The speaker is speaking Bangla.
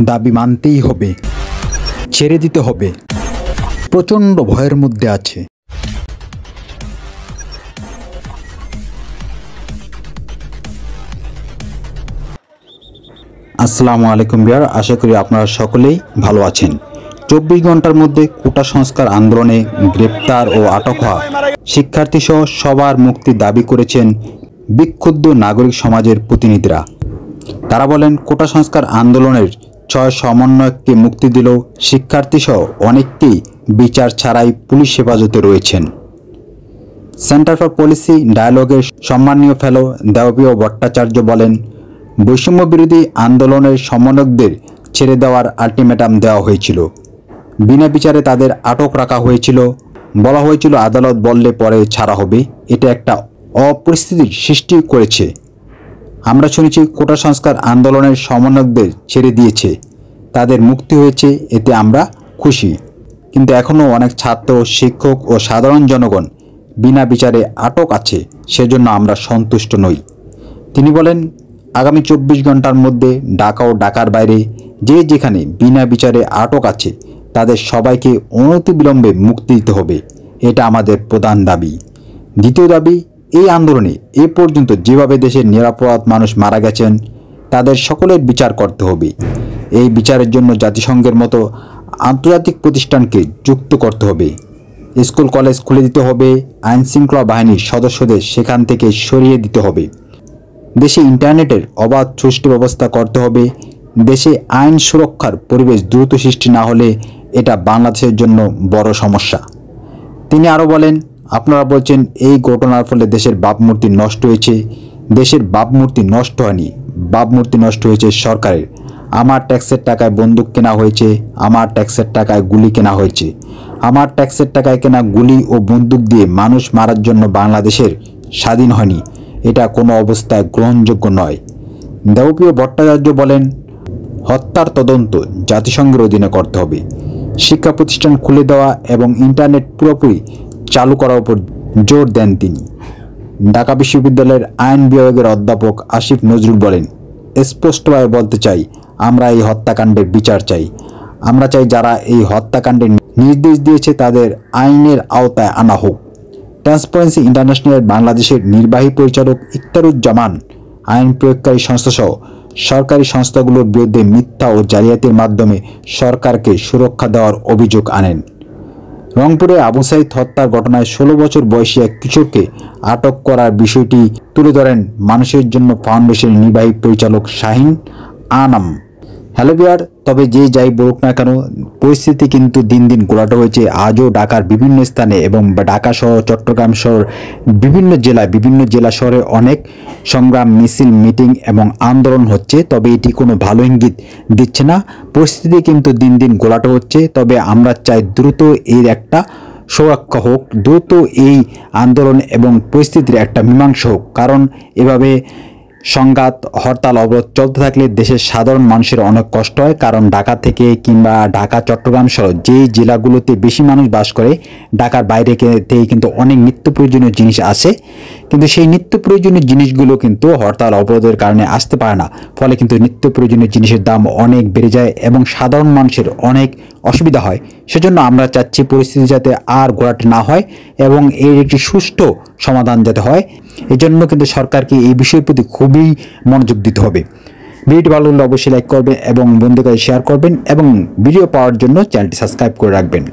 দাবি মানতেই হবে, ছেড়ে দিতে হবে। প্রচণ্ড ভয়ের মধ্যে আছে। আসসালামু আলাইকুম ভিউয়ার, আশা করি আপনারা সকলেই ভালো আছেন। 24 ঘন্টার মধ্যে কোটা সংস্কার আন্দোলনে গ্রেপ্তার ও আটক হওয়া শিক্ষার্থীসহ সবার মুক্তি দাবি করেছেন বিক্ষুব্ধ নাগরিক সমাজের প্রতিনিধিরা। তারা বলেন, কোটা সংস্কার আন্দোলনের 6 সমন্বয়ককে মুক্তি দিলেও শিক্ষার্থীসহ অনেককেই বিচার ছাড়াই পুলিশ হেফাজতে রয়েছেন। সেন্টার ফর পলিসি ডায়ালগের সম্মানীয় ফেলো দেবপ্রিয় ভট্টাচার্য বলেন, বৈষম্য বিরোধী আন্দোলনের সমন্বয়কদের ছেড়ে দেওয়ার আলটিমেটাম দেওয়া হয়েছিল। বিনা বিচারে তাদের আটক রাখা হয়েছিল। বলা হয়েছিল আদালত বললে পরে ছাড়া হবে। এটা একটা অপরিস্থিতির সৃষ্টি করেছে। আমরা শুনেছি কোটা সংস্কার আন্দোলনের সমন্বয়কদের ছেড়ে দিয়েছে, তাদের মুক্তি হয়েছে, এতে আমরা খুশি। কিন্তু এখনও অনেক ছাত্র, শিক্ষক ও সাধারণ জনগণ বিনা বিচারে আটক আছে, সেজন্য আমরা সন্তুষ্ট নই। তিনি বলেন, আগামী 24 ঘন্টার মধ্যে ঢাকা ও ঢাকার বাইরে যে যেখানে বিনা বিচারে আটক আছে তাদের সবাইকে অনতিবিলম্বে মুক্তি দিতে হবে। এটা আমাদের প্রধান দাবি। দ্বিতীয় দাবি, এই আন্দোলনে এ পর্যন্ত যেভাবে দেশের নিরপরাধ মানুষ মারা গেছেন তাদের সকলের বিচার করতে হবে। এই বিচারের জন্য জাতিসংঘের মতো আন্তর্জাতিক প্রতিষ্ঠানকে যুক্ত করতে হবে। স্কুল কলেজ খুলে দিতে হবে। আইনশৃঙ্খলা বাহিনীর সদস্যদের সেখান থেকে সরিয়ে দিতে হবে। দেশে ইন্টারনেটের অবাধ সুষ্ঠু ব্যবস্থা করতে হবে। দেশে আইন সুরক্ষার পরিবেশ দ্রুত সৃষ্টি না হলে এটা বাংলাদেশের জন্য বড় সমস্যা। তিনি আরও বলেন, আপনারা বলছেন এই ঘটনার ফলে দেশের ভাবমূর্তি নষ্ট হয়েছে। দেশের ভাবমূর্তি নষ্ট হয়নি, ভাবমূর্তি নষ্ট হয়েছে সরকারের। আমার ট্যাক্সের টাকায় বন্দুক কেনা হয়েছে, আমার ট্যাক্সের টাকায় গুলি কেনা হয়েছে। আমার ট্যাক্সের টাকায় কেনা গুলি ও বন্দুক দিয়ে মানুষ মারার জন্য বাংলাদেশের স্বাধীন হয়নি। এটা কোনো অবস্থায় গ্রহণযোগ্য নয়। দেবপ্রিয় ভট্টাচার্য বলেন, হত্যার তদন্ত জাতিসংঘের অধীনে করতে হবে। শিক্ষা প্রতিষ্ঠান খুলে দেওয়া এবং ইন্টারনেট পুরোপুরি চালু করার উপর জোর দেন তিনি। ঢাকা বিশ্ববিদ্যালয়ের আইন বিভাগের অধ্যাপক আসিফ নজরুল বলেন, স্পষ্টভাবে বলতে চাই, আমরা এই হত্যাকাণ্ডের বিচার চাই। আমরা চাই যারা এই হত্যাকাণ্ডের নির্দেশ দিয়েছে তাদের আইনের আওতায় আনা হোক। ট্রান্সপারেন্সি ইন্টারন্যাশনালের বাংলাদেশের নির্বাহী পরিচালক ইখতারুজ্জামান আইন প্রয়োগকারী সংস্থাসহ সরকারি সংস্থাগুলোর বিরুদ্ধে মিথ্যা ও জালিয়াতির মাধ্যমে সরকারকে সুরক্ষা দেওয়ার অভিযোগ আনেন। রংপুরে আবু সাঈদ হত্যার ঘটনায় 16 বছর বয়সী এক কিশোরকে আটক করার বিষয়টি তুলে ধরেন মানুষের জন্য ফাউন্ডেশনের নির্বাহী পরিচালক শাহিন আনাম। হ্যালো ভিউয়ার, তবে যে যাই বলুক না কেন, পরিস্থিতি কিন্তু দিন দিন ঘোলাটে হয়েছে। আজও ঢাকার বিভিন্ন স্থানে এবং ঢাকা শহর, চট্টগ্রাম শহর, বিভিন্ন জেলা শহরে অনেক সংগ্রাম, মিছিল, মিটিং এবং আন্দোলন হচ্ছে। তবে এটি কোনো ভালো ইঙ্গিত দিচ্ছে না। পরিস্থিতি কিন্তু দিন দিন ঘোলাটে হচ্ছে। তবে আমরা চাই দ্রুত এর একটা সুরক্ষা হোক, দ্রুত এই আন্দোলন এবং পরিস্থিতির একটা মীমাংসা হোক। কারণ এভাবে সংঘাত, হরতাল, অবরোধ চলতে থাকলে দেশের সাধারণ মানুষের অনেক কষ্ট হয়। কারণ ঢাকা থেকে কিংবা ঢাকা, চট্টগ্রাম সহ যে জেলাগুলোতে বেশি মানুষ বাস করে, ঢাকার বাইরে থেকে কিন্তু অনেক নিত্য প্রয়োজনীয় জিনিস আসে, কিন্তু সেই নিত্য প্রয়োজনীয় জিনিসগুলো কিন্তু হরতাল, অবরোধের কারণে আসতে পারে না। ফলে কিন্তু নিত্য প্রয়োজনীয় জিনিসের দাম অনেক বেড়ে যায় এবং সাধারণ মানুষের অনেক অসুবিধা হয়। সেজন্য আমরা চাচ্ছি পরিস্থিতি যাতে আর ঘোলাটে না হয় এবং এর একটি সুষ্ঠু সমাধান যাতে হয়। এজন্য কিন্তু সরকারকে এই বিষয়ের প্রতি খুবই মনোযোগ দিতে হবে। ভিডিওটি ভালো লাগলে অবশ্যই লাইক করবেন এবং বন্ধুদের কাছে শেয়ার করবেন এবং ভিডিও পাওয়ার জন্য চ্যানেলটি সাবস্ক্রাইব করে রাখবেন।